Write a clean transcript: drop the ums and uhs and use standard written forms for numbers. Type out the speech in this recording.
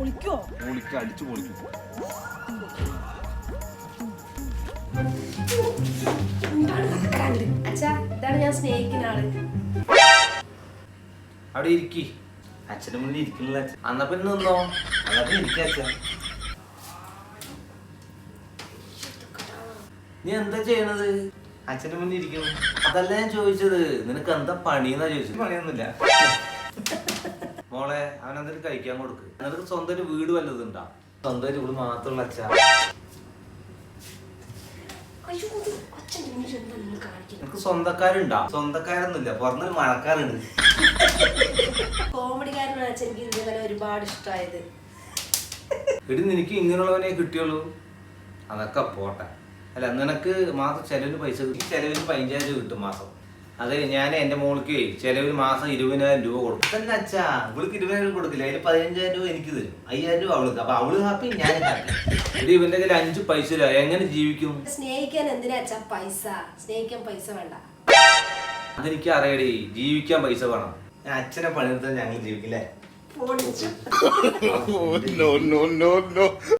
അടിച്ചു പൊളിക്കും. അച്ഛാ, ഇതാണ് ഞാൻ സ്നേഹിക്കുന്ന ആള്. അവിടെ ഇരിക്കി. അച്ഛന്റെ മുന്നിൽ ഇരിക്കണില്ല. അന്നപ്പോ നിന്നോ, അന്നപ്പോ ഇരിക്ക. അച്ഛൻ നീ എന്താ ചെയ്യണത്? അച്ഛന്റെ മുന്നിൽ ഇരിക്കുന്നു. അതല്ല ഞാൻ ചോദിച്ചത്, നിനക്ക് എന്താ പണിയെന്നാ ചോദിച്ചത്. പണിയൊന്നുമില്ല മോളെ. അവനെന്തെങ്കിലും കഴിക്കാൻ കൊടുക്ക്. നിനക്ക് സ്വന്തം വീട് വല്ലതും ഉണ്ടാ? സ്വന്തം വീട് മാത്രമുള്ള അച്ഛ. നിനക്ക് സ്വന്തക്കാരുണ്ടാ? സ്വന്തക്കാരൊന്നുമില്ല, പുറത്തൊരു മഴക്കാരുണ്ട്. കോമഡിക്കാരനാണ് അച്ഛൻ. എനിക്ക് ഇതേപോലെ ഒരുപാട് ഇഷ്ടമായത്. എടി നിനക്ക് ഇങ്ങനെയുള്ളവനെ കിട്ടിയുള്ളൂ. അതൊക്കെ പോട്ടെ. അല്ല, നിനക്ക് മാസം ചെലവിന് പൈസ കിട്ടും. ചെലവിന് 15,000 രൂപ കിട്ടും മാസം. അതെ, ഞാൻ എന്റെ മോൾക്ക് ചെലവിന് മാസം 20,000 രൂപ കൊടുക്കും. അതല്ല അച്ഛാ, ഇവൾക്ക് 20,000 രൂപ കൊടുക്കില്ല. അതിൽ 15,000 രൂപ എനിക്ക് തരും. 5,000 രൂപ അവൾക്ക്. അപ്പൊ അവള് ഹാപ്പി, ഞാൻ ഹാപ്പി. എടി ഇവന്റെ കയ്യിൽ 5 പൈസ രൂപ, എങ്ങനെ ജീവിക്കും? സ്നേഹിക്കാൻ എന്തിനാ അച്ഛാ പൈസ? സ്നേഹിക്കാൻ പൈസ വേണ്ട. അതെനിക്ക് അറിയടി, ജീവിക്കാൻ പൈസ വേണം. ഞാൻ അച്ഛനെ പണിയെടുത്താൽ ഞങ്ങൾ ജീവിക്കില്ലേ? ഫോൺ